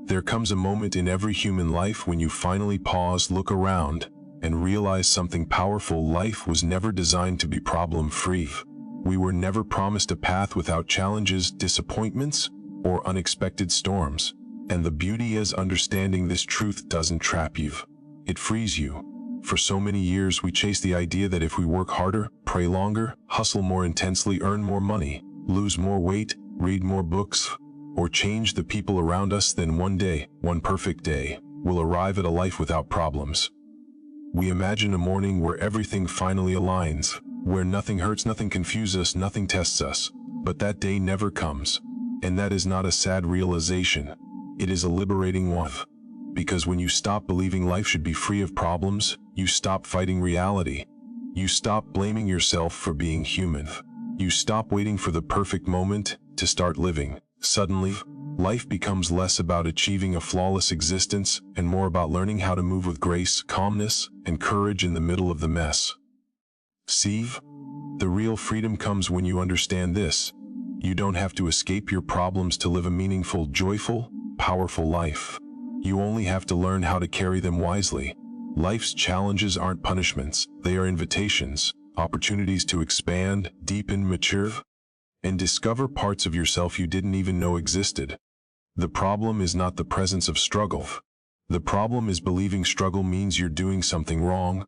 There comes a moment in every human life when you finally pause, look around, and realize something powerful. Life was never designed to be problem-free. We were never promised a path without challenges, disappointments, or unexpected storms. And the beauty is understanding this truth doesn't trap you. It frees you. For so many years we chase the idea that if we work harder, pray longer, hustle more intensely, earn more money, lose more weight, read more books, or change the people around us, then one day, one perfect day, we'll arrive at a life without problems. We imagine a morning where everything finally aligns, where nothing hurts, nothing confuses us, nothing tests us. But that day never comes. And that is not a sad realization. It is a liberating one. Because when you stop believing life should be free of problems, you stop fighting reality. You stop blaming yourself for being human. You stop waiting for the perfect moment to start living. Suddenly, life becomes less about achieving a flawless existence and more about learning how to move with grace, calmness, and courage in the middle of the mess. See? The real freedom comes when you understand this. You don't have to escape your problems to live a meaningful, joyful, powerful life. You only have to learn how to carry them wisely. Life's challenges aren't punishments, they are invitations, opportunities to expand, deepen, mature, and discover parts of yourself you didn't even know existed. The problem is not the presence of struggle. The problem is believing struggle means you're doing something wrong.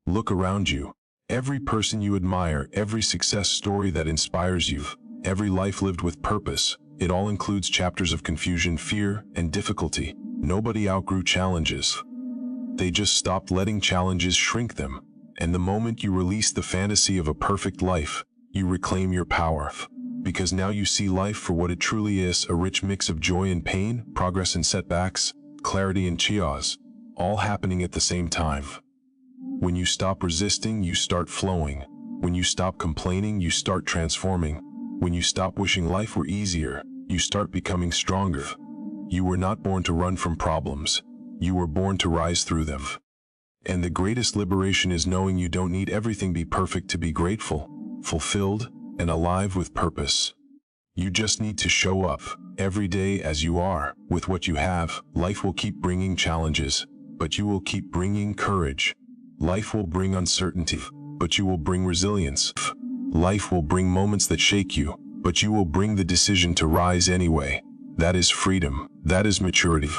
Look around you. Every person you admire, every success story that inspires you, every life lived with purpose, it all includes chapters of confusion, fear, and difficulty. Nobody outgrew challenges. They just stopped letting challenges shrink them. And the moment you release the fantasy of a perfect life, you reclaim your power. Because now you see life for what it truly is, a rich mix of joy and pain, progress and setbacks, clarity and chaos, all happening at the same time. When you stop resisting, you start flowing. When you stop complaining, you start transforming. When you stop wishing life were easier, you start becoming stronger. You were not born to run from problems. You were born to rise through them. And the greatest liberation is knowing you don't need everything be perfect to be grateful, fulfilled, and alive with purpose. You just need to show up every day as you are, with what you have. Life will keep bringing challenges, but you will keep bringing courage. Life will bring uncertainty, but you will bring resilience. Life will bring moments that shake you, but you will bring the decision to rise anyway. That is freedom, that is maturity,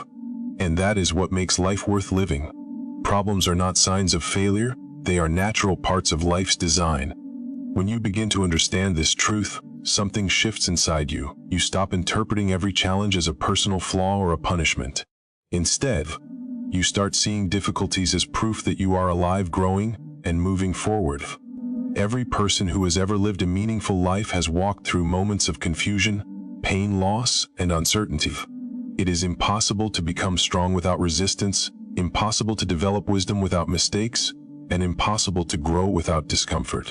and that is what makes life worth living. Problems are not signs of failure, they are natural parts of life's design. When you begin to understand this truth, something shifts inside you. You stop interpreting every challenge as a personal flaw or a punishment. Instead, you start seeing difficulties as proof that you are alive, growing, and moving forward. Every person who has ever lived a meaningful life has walked through moments of confusion, pain, loss, and uncertainty. It is impossible to become strong without resistance, impossible to develop wisdom without mistakes, and impossible to grow without discomfort.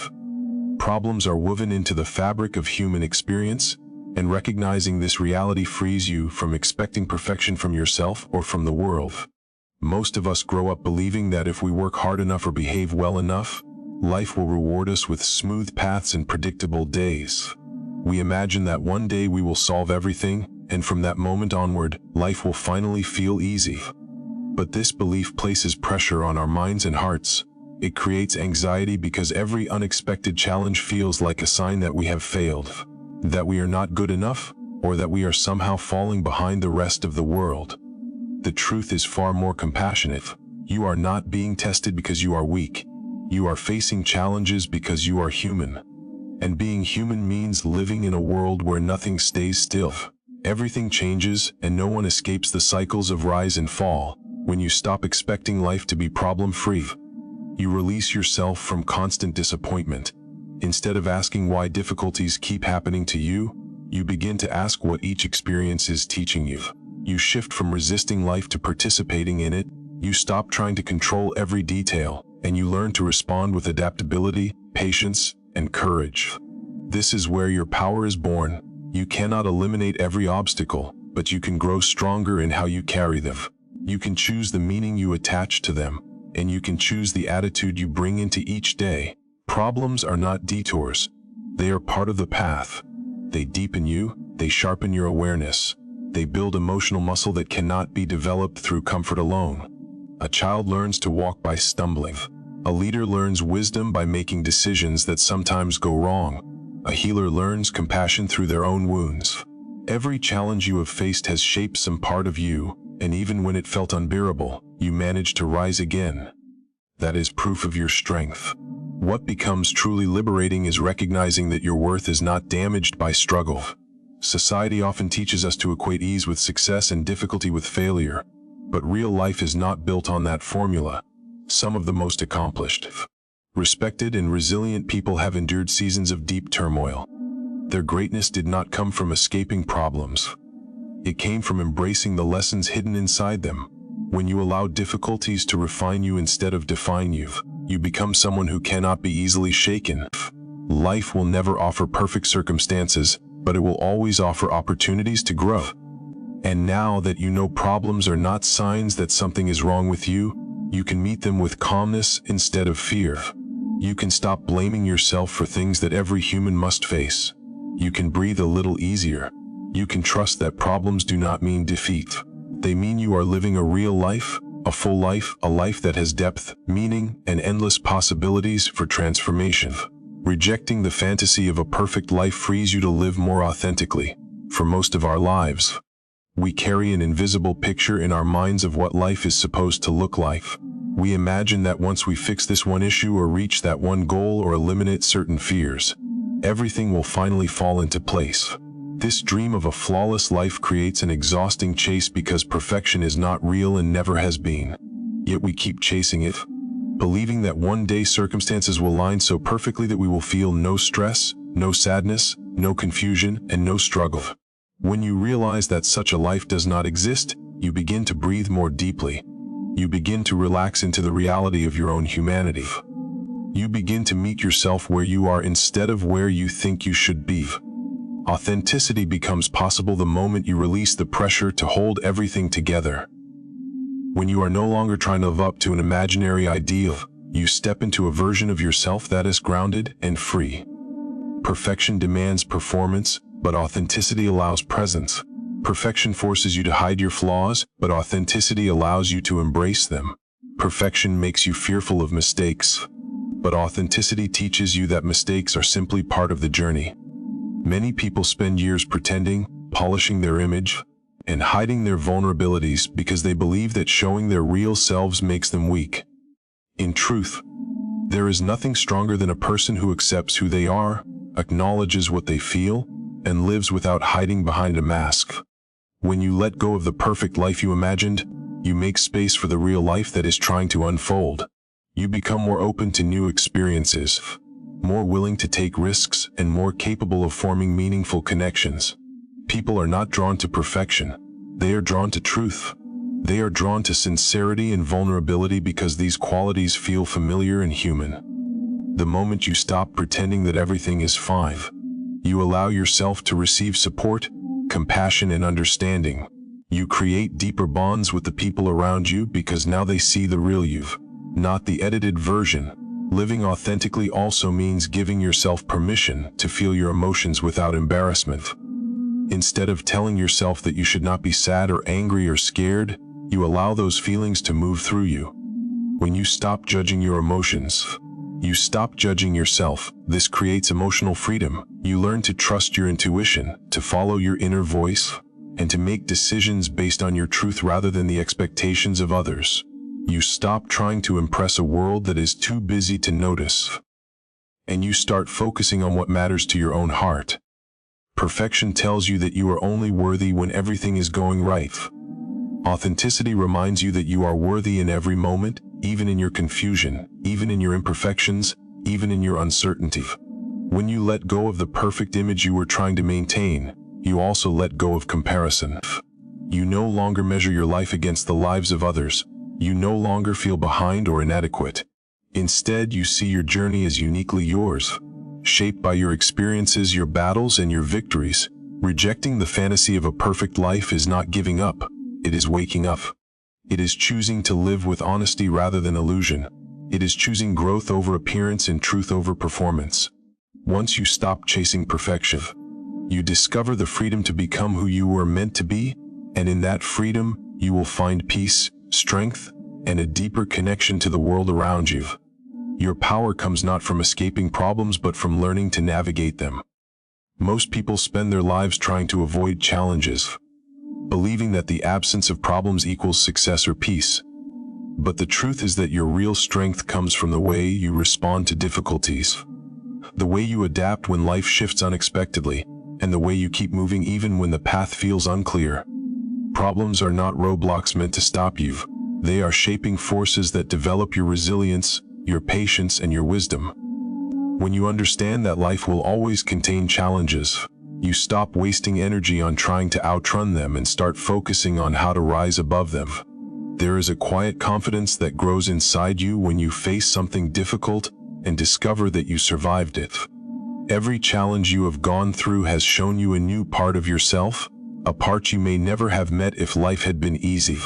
Problems are woven into the fabric of human experience, and recognizing this reality frees you from expecting perfection from yourself or from the world. Most of us grow up believing that if we work hard enough or behave well enough, life will reward us with smooth paths and predictable days. We imagine that one day we will solve everything, and from that moment onward, life will finally feel easy. But this belief places pressure on our minds and hearts. It creates anxiety because every unexpected challenge feels like a sign that we have failed, that we are not good enough, or that we are somehow falling behind the rest of the world. The truth is far more compassionate. You are not being tested because you are weak. You are facing challenges because you are human. And being human means living in a world where nothing stays still. Everything changes, and no one escapes the cycles of rise and fall. When you stop expecting life to be problem-free, you release yourself from constant disappointment. Instead of asking why difficulties keep happening to you, you begin to ask what each experience is teaching you. You shift from resisting life to participating in it. You stop trying to control every detail, and you learn to respond with adaptability, patience, and courage. This is where your power is born. You cannot eliminate every obstacle, but you can grow stronger in how you carry them. You can choose the meaning you attach to them, and you can choose the attitude you bring into each day. Problems are not detours. They are part of the path. They deepen you, they sharpen your awareness. They build emotional muscle that cannot be developed through comfort alone. A child learns to walk by stumbling. A leader learns wisdom by making decisions that sometimes go wrong. A healer learns compassion through their own wounds. Every challenge you have faced has shaped some part of you, and even when it felt unbearable, you managed to rise again. That is proof of your strength. What becomes truly liberating is recognizing that your worth is not damaged by struggle. Society often teaches us to equate ease with success and difficulty with failure, but real life is not built on that formula. Some of the most accomplished, respected, and resilient people have endured seasons of deep turmoil. Their greatness did not come from escaping problems. It came from embracing the lessons hidden inside them. When you allow difficulties to refine you instead of define you, you become someone who cannot be easily shaken. Life will never offer perfect circumstances, but it will always offer opportunities to grow. And now that you know problems are not signs that something is wrong with you, you can meet them with calmness instead of fear. You can stop blaming yourself for things that every human must face. You can breathe a little easier. You can trust that problems do not mean defeat. They mean you are living a real life, a full life, a life that has depth, meaning, and endless possibilities for transformation. Rejecting the fantasy of a perfect life frees you to live more authentically. For most of our lives, we carry an invisible picture in our minds of what life is supposed to look like. We imagine that once we fix this one issue or reach that one goal or eliminate certain fears, everything will finally fall into place. This dream of a flawless life creates an exhausting chase because perfection is not real and never has been. Yet we keep chasing it, believing that one day circumstances will line so perfectly that we will feel no stress, no sadness, no confusion, and no struggle. When you realize that such a life does not exist, you begin to breathe more deeply. You begin to relax into the reality of your own humanity. You begin to meet yourself where you are instead of where you think you should be. Authenticity becomes possible the moment you release the pressure to hold everything together. When you are no longer trying to live up to an imaginary ideal, you step into a version of yourself that is grounded and free. Perfection demands performance, but authenticity allows presence. Perfection forces you to hide your flaws, but authenticity allows you to embrace them. Perfection makes you fearful of mistakes, but authenticity teaches you that mistakes are simply part of the journey. Many people spend years pretending, polishing their image, and hiding their vulnerabilities because they believe that showing their real selves makes them weak. In truth, there is nothing stronger than a person who accepts who they are, acknowledges what they feel, and lives without hiding behind a mask. When you let go of the perfect life you imagined, you make space for the real life that is trying to unfold. You become more open to new experiences, more willing to take risks, and more capable of forming meaningful connections. People are not drawn to perfection. They are drawn to truth. They are drawn to sincerity and vulnerability because these qualities feel familiar and human. The moment you stop pretending that everything is fine, you allow yourself to receive support, compassion, and understanding. You create deeper bonds with the people around you because now they see the real you, not the edited version. Living authentically also means giving yourself permission to feel your emotions without embarrassment. Instead of telling yourself that you should not be sad or angry or scared, you allow those feelings to move through you. When you stop judging your emotions, you stop judging yourself. This creates emotional freedom. You learn to trust your intuition, to follow your inner voice, and to make decisions based on your truth rather than the expectations of others. You stop trying to impress a world that is too busy to notice, and you start focusing on what matters to your own heart. Perfection tells you that you are only worthy when everything is going right. Authenticity reminds you that you are worthy in every moment, even in your confusion, even in your imperfections, even in your uncertainty. When you let go of the perfect image you were trying to maintain, you also let go of comparison. You no longer measure your life against the lives of others. You no longer feel behind or inadequate. Instead, you see your journey as uniquely yours, shaped by your experiences, your battles, and your victories. Rejecting the fantasy of a perfect life is not giving up. It is waking up. It is choosing to live with honesty rather than illusion. It is choosing growth over appearance and truth over performance. Once you stop chasing perfection, you discover the freedom to become who you were meant to be, And in that freedom, you will find peace, strength, and a deeper connection to the world around you. Your power comes not from escaping problems but from learning to navigate them. Most people spend their lives trying to avoid challenges, believing that the absence of problems equals success or peace. But the truth is that your real strength comes from the way you respond to difficulties, the way you adapt when life shifts unexpectedly, and the way you keep moving even when the path feels unclear. Problems are not roadblocks meant to stop you. They are shaping forces that develop your resilience, your patience, and your wisdom. When you understand that life will always contain challenges, you stop wasting energy on trying to outrun them and start focusing on how to rise above them. There is a quiet confidence that grows inside you when you face something difficult and discover that you survived it. Every challenge you have gone through has shown you a new part of yourself, a part you may never have met if life had been easy.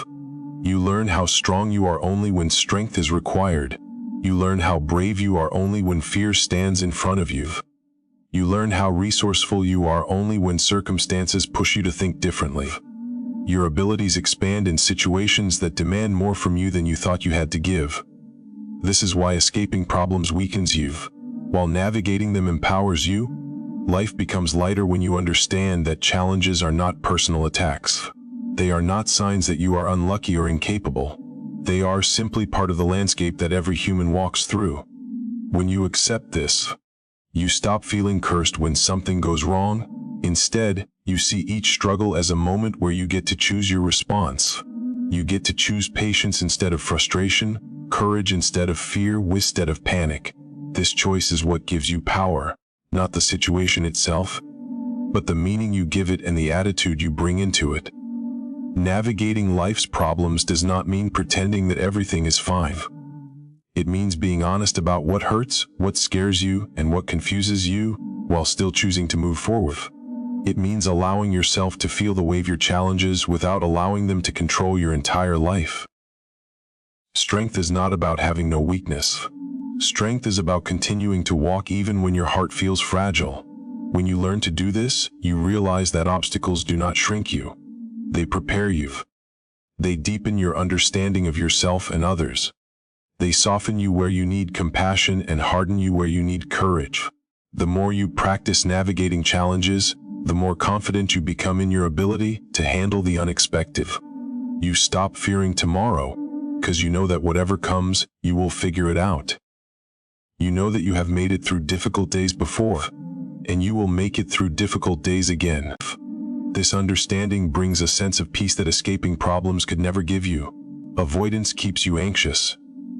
You learn how strong you are only when strength is required. You learn how brave you are only when fear stands in front of you. You learn how resourceful you are only when circumstances push you to think differently. Your abilities expand in situations that demand more from you than you thought you had to give. This is why escaping problems weakens you, while navigating them empowers you. Life becomes lighter when you understand that challenges are not personal attacks. They are not signs that you are unlucky or incapable. They are simply part of the landscape that every human walks through. When you accept this, you stop feeling cursed when something goes wrong. Instead, you see each struggle as a moment where you get to choose your response. You get to choose patience instead of frustration, courage instead of fear, instead of panic. This choice is what gives you power, not the situation itself, but the meaning you give it and the attitude you bring into it. Navigating life's problems does not mean pretending that everything is fine. It means being honest about what hurts, what scares you, and what confuses you, while still choosing to move forward. It means allowing yourself to feel the weight of your challenges without allowing them to control your entire life. Strength is not about having no weakness. Strength is about continuing to walk even when your heart feels fragile. When you learn to do this, you realize that obstacles do not shrink you. They prepare you. They deepen your understanding of yourself and others. They soften you where you need compassion and harden you where you need courage. The more you practice navigating challenges, the more confident you become in your ability to handle the unexpected. You stop fearing tomorrow, because you know that whatever comes, you will figure it out. You know that you have made it through difficult days before, and you will make it through difficult days again. This understanding brings a sense of peace that escaping problems could never give you. Avoidance keeps you anxious.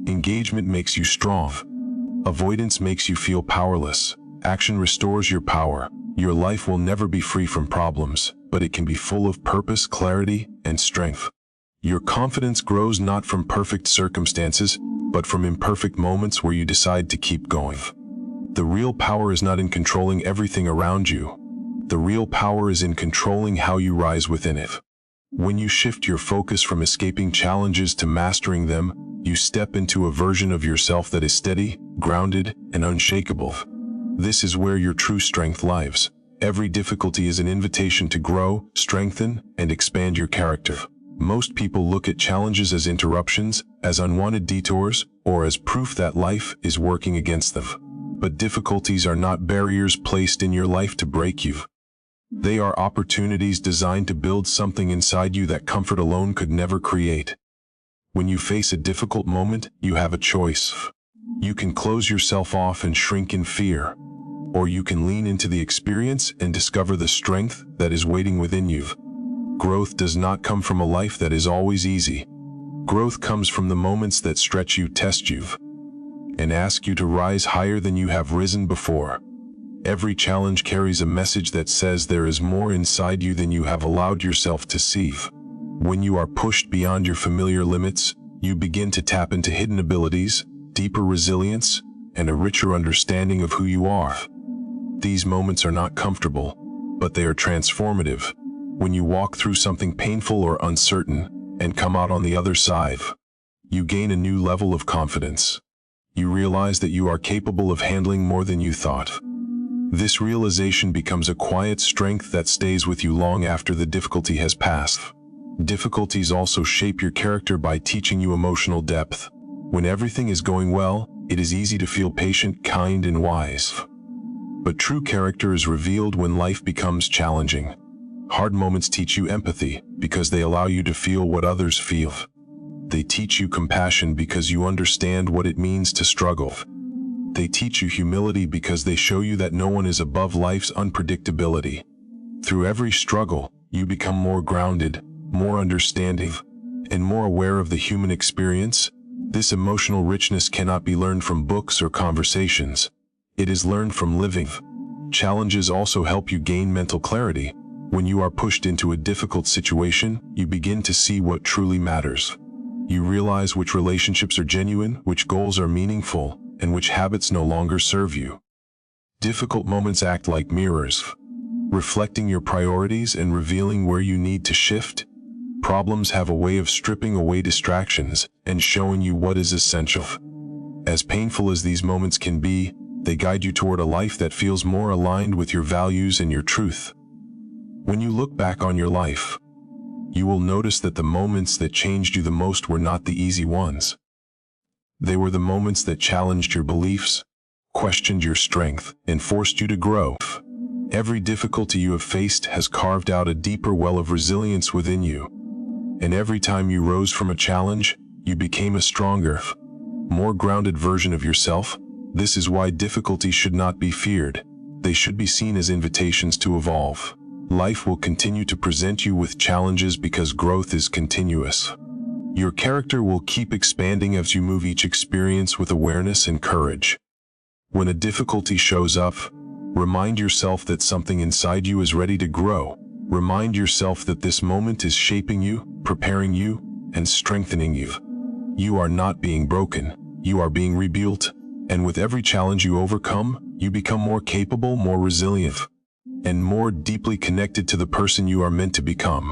Engagement makes you strong. Avoidance makes you feel powerless. Action restores your power. Your life will never be free from problems, but it can be full of purpose, clarity, and strength. Your confidence grows not from perfect circumstances, but from imperfect moments where you decide to keep going. The real power is not in controlling everything around you. The real power is in controlling how you rise within it. When you shift your focus from escaping challenges to mastering them, you step into a version of yourself that is steady, grounded, and unshakable. This is where your true strength lies. Every difficulty is an invitation to grow, strengthen, and expand your character. Most people look at challenges as interruptions, as unwanted detours, or as proof that life is working against them. But difficulties are not barriers placed in your life to break you. They are opportunities designed to build something inside you that comfort alone could never create. When you face a difficult moment, you have a choice. You can close yourself off and shrink in fear, or you can lean into the experience and discover the strength that is waiting within you. Growth does not come from a life that is always easy. Growth comes from the moments that stretch you, test you, and ask you to rise higher than you have risen before. Every challenge carries a message that says there is more inside you than you have allowed yourself to see. When you are pushed beyond your familiar limits, you begin to tap into hidden abilities, deeper resilience, and a richer understanding of who you are. These moments are not comfortable, but they are transformative. When you walk through something painful or uncertain and come out on the other side, you gain a new level of confidence. You realize that you are capable of handling more than you thought. This realization becomes a quiet strength that stays with you long after the difficulty has passed. Difficulties also shape your character by teaching you emotional depth. When everything is going well, it is easy to feel patient, kind, and wise. But true character is revealed when life becomes challenging. Hard moments teach you empathy because they allow you to feel what others feel. They teach you compassion because you understand what it means to struggle. They teach you humility because they show you that no one is above life's unpredictability. Through every struggle, you become more grounded, more understanding, and more aware of the human experience. This emotional richness cannot be learned from books or conversations. It is learned from living. Challenges also help you gain mental clarity. When you are pushed into a difficult situation, you begin to see what truly matters. You realize which relationships are genuine, which goals are meaningful, and which habits no longer serve you. Difficult moments act like mirrors, reflecting your priorities and revealing where you need to shift. Problems have a way of stripping away distractions and showing you what is essential. As painful as these moments can be, they guide you toward a life that feels more aligned with your values and your truth. When you look back on your life, you will notice that the moments that changed you the most were not the easy ones. They were the moments that challenged your beliefs, questioned your strength, and forced you to grow. Every difficulty you have faced has carved out a deeper well of resilience within you. And every time you rose from a challenge, you became a stronger, more grounded version of yourself. This is why difficulties should not be feared. They should be seen as invitations to evolve. Life will continue to present you with challenges because growth is continuous. Your character will keep expanding as you move each experience with awareness and courage. When a difficulty shows up, remind yourself that something inside you is ready to grow. Remind yourself that this moment is shaping you, preparing you, and strengthening you. You are not being broken, you are being rebuilt. And with every challenge you overcome, you become more capable, more resilient, and more deeply connected to the person you are meant to become.